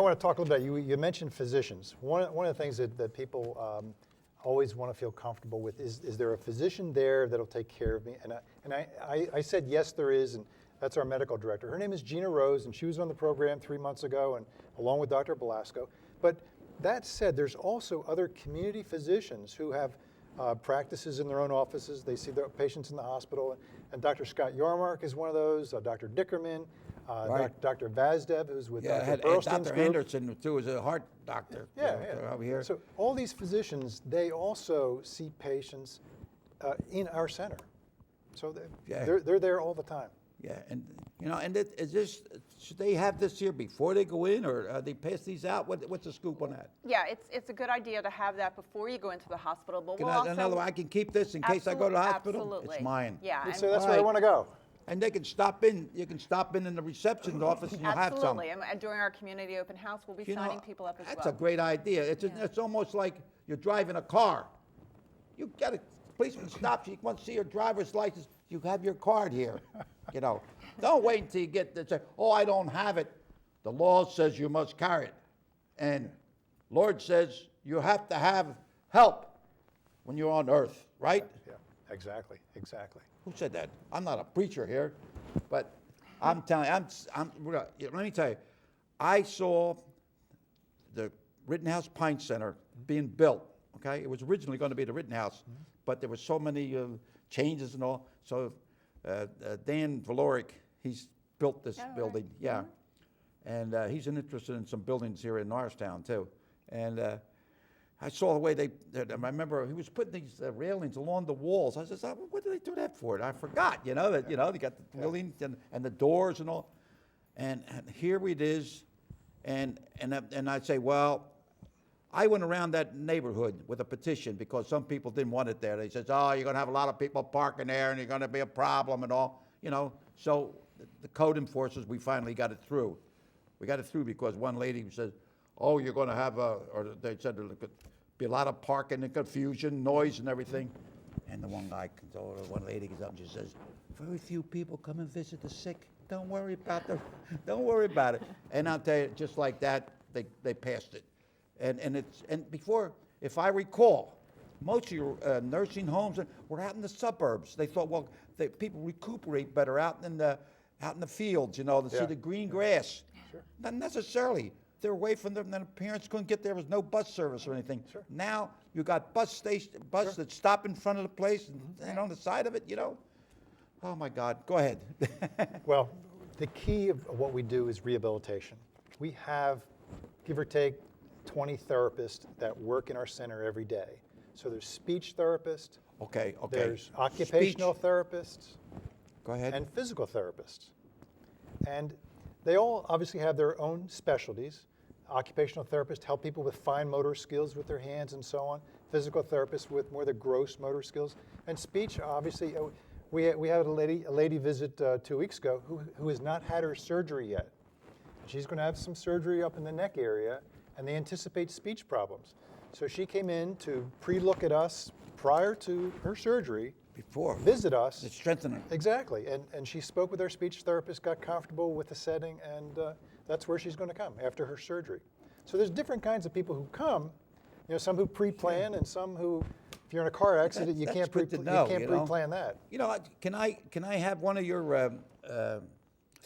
want to talk a little bit. You mentioned physicians. One of the things that people always want to feel comfortable with is there a physician there that'll take care of me? And I said yes, there is, and that's our medical director. Her name is Gina Rose, and she was on the program 3 months ago, and along with Dr. Belasco. But that said, there's also other community physicians who have practices in their own offices. They see their patients in the hospital, and Dr. Scott Yarmark is one of those. Dr. Dickerman. Right. Dr. Vazdev, who's with Dr. And Burlstein's Dr. group. Anderson, too, is a heart doctor. Over here. So all these physicians, they also see patients in our center. So they're there all the time. Yeah, and is this, should they have this here before they go in, or they pass these out? What's the scoop on that? Yeah, it's a good idea to have that before you go into the hospital. But I can keep this in case I go to the hospital. Absolutely. It's mine. Yeah. So that's where I want to go. And they can stop in. You can stop in the reception office, and you'll have some. Absolutely. And during our community open house, we'll be signing people up as well. That's a great idea. It's almost like you're driving a car. You got a policeman stops you. You want to see your driver's license. You have your card here. Don't wait until you get to say, "Oh, I don't have it." The law says you must carry it, and Lord says you have to have help when you're on earth, right? Yeah, exactly. Who said that? I'm not a preacher here, but I'm telling you, let me tell you, I saw the Rittenhouse Pine Center being built, okay? It was originally going to be the Rittenhouse, but there were so many changes and all. So Dan Valoric, he's built this building, and he's interested in some buildings here in Norristown too. And I saw the way I remember he was putting these railings along the walls. I said, what did they do that for? And I forgot, they got the buildings and the doors and all. And here it is. And I'd say, well, I went around that neighborhood with a petition because some people didn't want it there. They said, oh, you're going to have a lot of people parking there and you're going to be a problem and all, So the code enforcers, we finally got it through. We got it through because one lady says, oh, you're going to have or they said there could be a lot of parking and confusion, noise and everything. And the one lady comes up and she says, very few people come and visit the sick. Don't worry about it. And I'll tell you, just like that, they passed it. And before, if I recall, most of your nursing homes were out in the suburbs. They thought, well, people recuperate better out in the fields, to see the green grass. Sure. Not necessarily. They're away from them, and the parents couldn't get there. There was no bus service or anything. Sure. Now you got bus that stop in front of the place and on the side of it, Oh my God, go ahead. Well, the key of what we do is rehabilitation. We have, give or take, 20 therapists that work in our center every day. So there's speech therapists. Okay. There's occupational therapists. Go ahead. And physical therapists. And they all obviously have their own specialties. Occupational therapists help people with fine motor skills with their hands and so on. Physical therapists with more of the gross motor skills. And speech, obviously, we had a lady visit 2 weeks ago who has not had her surgery yet. She's going to have some surgery up in the neck area, and they anticipate speech problems. So she came in to pre-look at us prior to her surgery. Before. Visit us. It's strengthening. Exactly. And she spoke with our speech therapist, got comfortable with the setting, and that's where she's going to come after her surgery. So there's different kinds of people who come, some who pre-plan and some who, if you're in a car accident, you can't pre-plan that. Can I have one of your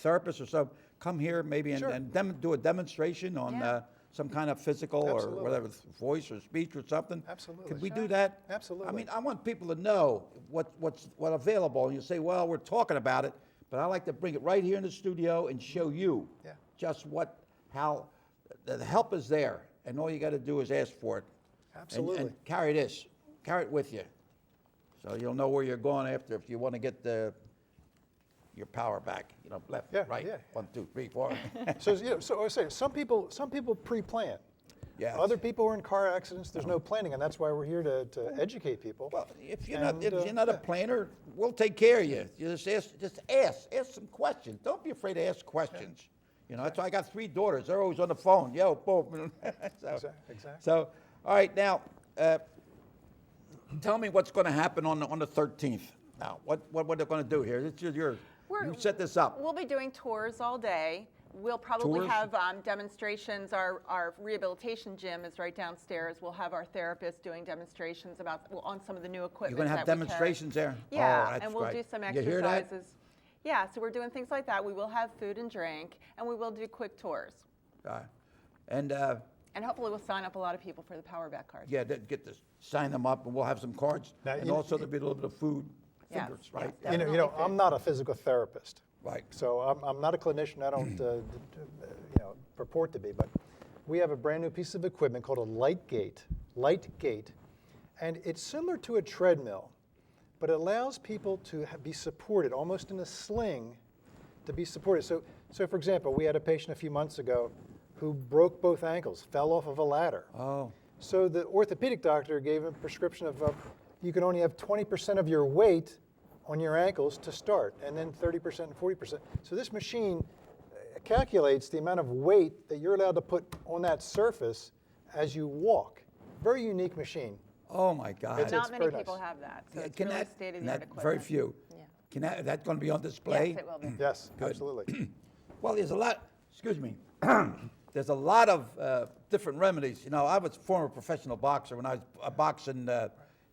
therapists or so come here maybe and do a demonstration on some kind of physical Absolutely. or whatever, voice or speech or something? Absolutely. Could we do that? Absolutely. I mean, I want people to know what's available. And you say, well, we're talking about it, but I like to bring it right here in the studio and show you just how the help is there, and all you got to do is ask for it. Absolutely. And carry it with you, so you'll know where you're going after if you want to get your power back. Left, right, 1, 2, 3, 4. So I say some people pre-plan. Yeah. Other people are in car accidents. There's no planning, and that's why we're here to educate people. Well, if you're not a planner, we'll take care of you. You just ask some questions. Don't be afraid to ask questions. That's why I got 3 daughters. They're always on the phone. Yo, boom. Exactly. So, all right, now, tell me what's going to happen on the 13th. Now, what they're going to do here? You set this up. We'll be doing tours all day. We'll probably Tours? have demonstrations. Our rehabilitation gym is right downstairs. We'll have our therapists doing demonstrations on some of the new equipment. You're going to have that we carry. demonstrations there? Yeah, Oh, that's and we'll great. do some You hear that? exercises. Yeah, so we're doing things like that. We will have food and drink, and we will do quick tours. And And hopefully we'll sign up a lot of people for the Power Back cards. yeah, get to sign them up, and we'll have some cards. Now, And you- also there'll be a little bit of food, Yes, fingers, yes, right? definitely. You know, food. I'm not a physical therapist. Right. So I'm not a clinician. I don't purport to be, but we have a brand new piece of equipment called a light gate, and it's similar to a treadmill, but it allows people to be supported almost in a sling to be supported. So for example, we had a patient a few months ago who broke both ankles, fell off of a ladder. Oh, So the orthopedic doctor gave him a prescription of you can only have 20% of your weight on your ankles to start, and then 30% and 40%. So this machine calculates the amount of weight that you're allowed to put on that surface as you walk. Very unique machine. oh my God. It's Not many very people nice. have that, so Yeah, it's really state-of-the-art equipment. very few. Yeah. Can that going to be on display? Yes, it will be. Yes, Good. absolutely. Well, there's a lot, excuse me, there's a lot of different remedies. You know, I was a former professional boxer when I was boxing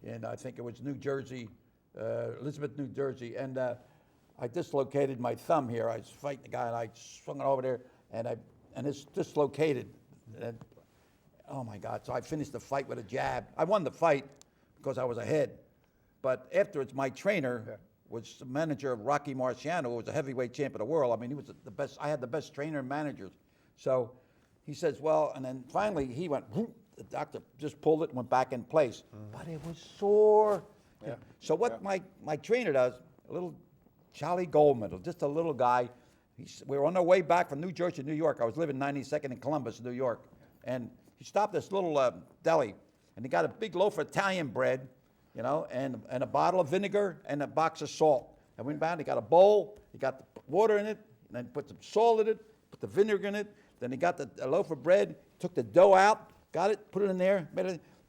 in, I think it was New Jersey, Elizabeth, New Jersey, and I dislocated my thumb here. I was fighting the guy, and I swung it over there, and it's dislocated. And, oh my God, so I finished the fight with a jab. I won the fight because I was ahead. But afterwards, my trainer was the manager of Rocky Marciano, who was a heavyweight champion of the world. I mean, he was the best. I had the best trainer and managers. So he says, well, and then finally he went, whoop, the doctor just pulled it and went back in place. But it was sore. Yeah. So what my trainer does, a little Charlie Goldman, just a little guy. We were on our way back from New Jersey to New York. I was living 92nd in Columbus, New York. And he stopped this little deli, and he got a big loaf of Italian bread, you know, and a bottle of vinegar and a box of salt. And went down, he got a bowl, he got the water in it, and then put some salt in it, put the vinegar in it. Then he got a loaf of bread, took the dough out, got it, put it in there,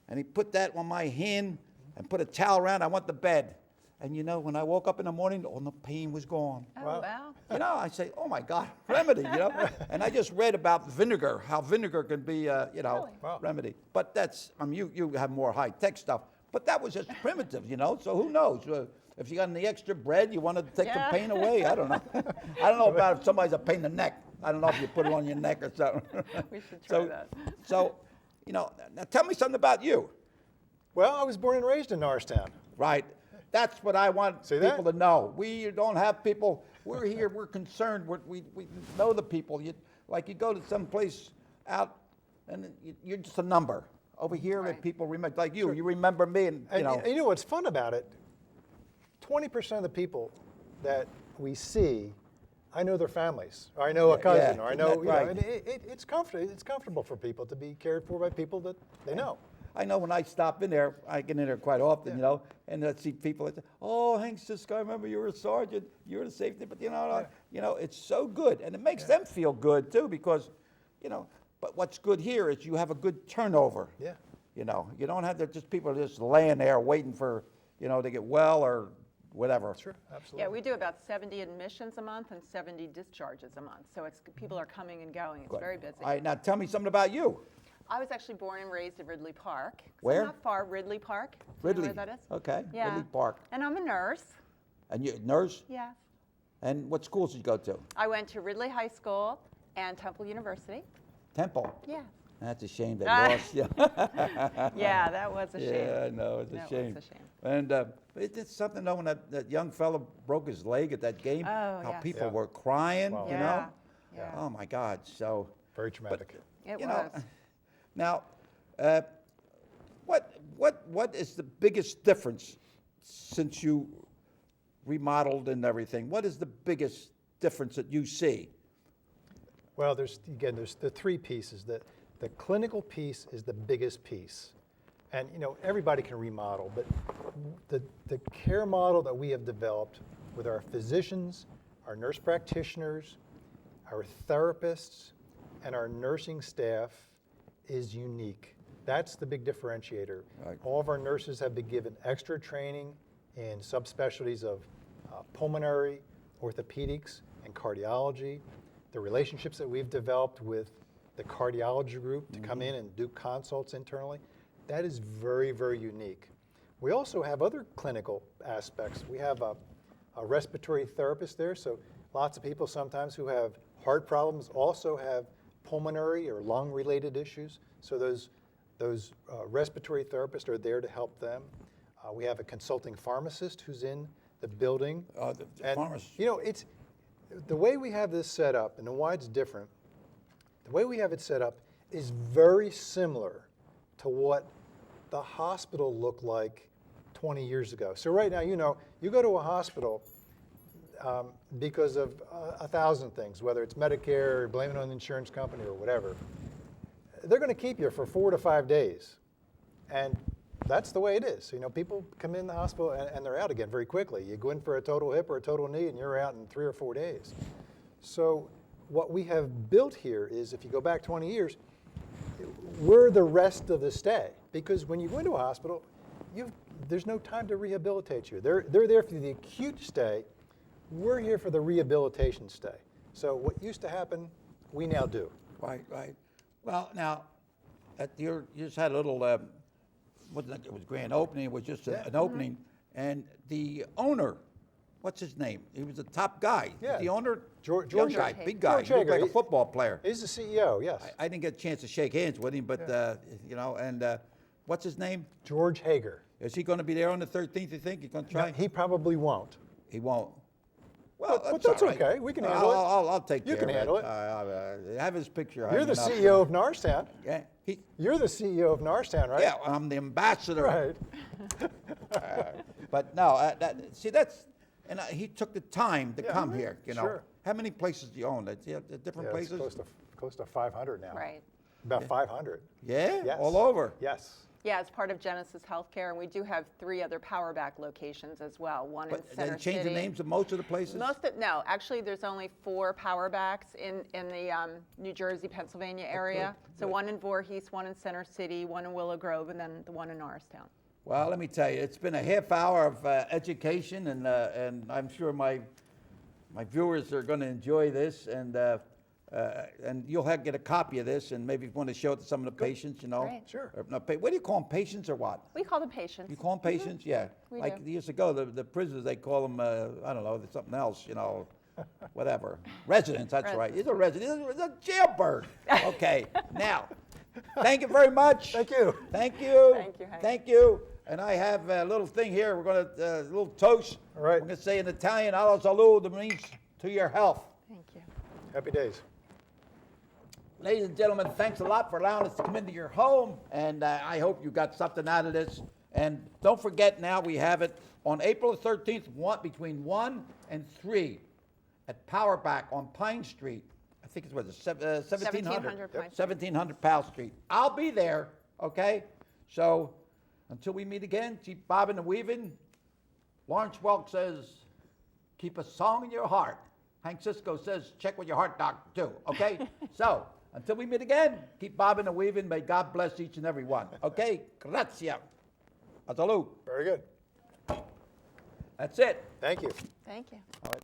and he put that on my hand and put a towel around. I went to bed. And you know, when I woke up in the morning, all the pain was gone. Oh, Wow. wow. You know, I say, oh my God, remedy, you know? And I just read about vinegar, how vinegar can be, you know, Really? Wow. remedy. But that's, I mean, you have more high-tech stuff. But that was just primitive, you know? So who knows? If you got any extra bread, you want to take Yeah. the pain away? I don't know. I don't know about if somebody's a pain in the neck. I don't know if you put it on your neck or something. We should try that. So, you know, now tell me something about you. Well, I was born and raised in Norristown. Right. That's what I want See people that? to know. We don't have people, we're here, we're concerned, we know the people. You go to some place out and you're just a number. Over here, Right. people remember, like you remember me and, you And know. you know what's fun about it? 20% of the people that we see, I know their families, or I know a cousin, yeah, or I know, isn't that right? and it's comfortable for people to be cared for by people that they know. I know when I stop in there, I get in there quite often, you know, and I see people that say, oh, Hank Cisco, I remember you were a sergeant, you were the safety, but you know, it's so good. And it makes them feel good too, because, you know, but what's good here is you have a good turnover. Yeah. You know, you don't have just people just laying there waiting for, you know, to get well or whatever. Sure, absolutely. Yeah, we do about 70 admissions a month and 70 discharges a month. So people are coming and going. It's very busy. All right, now tell me something about you. I was actually born and raised in Ridley Park. So Where? Not far, Ridley Park. Do you know Ridley. where that is? Okay, Yeah. Ridley Park. And I'm a nurse. And you nurse? Yes. And what schools did you go to? I went to Ridley High School and Temple University. Temple. Yeah. That's a shame they Ah. lost you. Yeah, that was a shame. Yeah, I know, it's a That shame. was a shame. And it did something though when that young fellow broke his leg at that game. Oh, how yes. people Yeah. were crying, Wow. you Yeah, know? yeah. Oh my God. So Very traumatic. It you was. know, now, what is the biggest difference since you remodeled and everything? What is the biggest difference that you see? Well, there's the three pieces. The clinical piece is the biggest piece. And you know, everybody can remodel, but the care model that we have developed with our physicians, our nurse practitioners, our therapists, and our nursing staff is unique. That's the big differentiator. Right. All of our nurses have been given extra training in subspecialties of pulmonary, orthopedics, and cardiology. the relationships that we've developed with the cardiology group to come in and do consults internally, that is very, very unique. We also have other clinical aspects. We have a respiratory therapist there, so lots of people sometimes who have heart problems also have pulmonary or lung-related issues. So those respiratory therapists are there to help them. We have a consulting pharmacist who's in the building. The And, pharmacist. you know, it's the way we have this set up and why it's different. The way we have it set up is very similar to what the hospital looked like 20 years ago. So right now, you know, you go to a hospital because of 1,000 things, whether it's Medicare, or blame it on the insurance company or whatever. They're going to keep you for 4 to 5 days. And that's the way it is. You know, people come in the hospital and they're out again very quickly. You go in for a total hip or a total knee and you're out in 3 or 4 days. So what we have built here is, if you go back 20 years, we're the rest of the stay. Because when you go into a hospital, there's no time to rehabilitate you. They're there for the acute stay. We're here for the rehabilitation stay. So what used to happen, we now do. Right, right. Well, now, you just had a little, wasn't it was grand opening, it was just an opening, and the owner, what's his name? He was the top guy. Yeah. The owner, George young guy, Hager. big guy, George he looked Hager. like a football player. He's the CEO, yes. I didn't get a chance to shake hands with him, but, you know, and what's his name? George Hager. Is he going to be there on the 13th, you think? He's going to No, try? he probably won't. He won't. Well, But that's all right. okay. We can handle it. I'll take You care can of handle it. Have his picture. You're the hanging up. CEO of Norristown. Yeah, You're the CEO of Norristown, right? yeah, I'm the ambassador. Right. But no, he took the time to come here, you know. sure. How many places do you own? Different Yeah, it's places? close to 500 now. Right. About 500. Yeah, Yes. all over. Yes. Yeah, it's part of Genesis Healthcare, and we do have 3 other Powerback locations as well. One in But Center they change City. the names of most of the places? No, actually, there's only 4 Powerbacks in the New Jersey, Pennsylvania area. So good. one in Voorhees, one in Center City, one in Willow Grove, and then the one in Norristown. Well, let me tell you, it's been a half hour of education, and I'm sure my viewers are going to enjoy this, and you'll get a copy of this, and maybe you want to show it to some of the patients, you know. Great. Sure. Or not what do you call them, patients or what? We call them patients. You call them patients? Yeah. We Like do. years ago, the prisoners, they call them, I don't know, something else, you know, whatever. Residents, that's right. He's a resident. He's a jailbird. Okay, now, thank you very much. Thank you. Thank you. Thank you, Hank. Thank you. And I have a little thing here. We're going to, a little toast. All right. We're going to say in Italian, alla salute, that means to your health. Thank you. Happy days. Ladies and gentlemen, thanks a lot for allowing us to come into your home, and I hope you got something out of this. And don't forget now, we have it on April the 13th, between 1 and 3 at Powerback on Pine Street. I think it's 1700. 1700 Pine Street. 1700 Powell Street. I'll be there, okay? So until we meet again, keep bobbing and weaving. Lawrence Welk says, keep a song in your heart. Hank Cisco says, check with your heart doctor too, okay? So, until we meet again, keep bobbing and weaving. May God bless each and every one. Okay? Grazie. A salute. Very good. That's it. Thank you. Thank you. All right.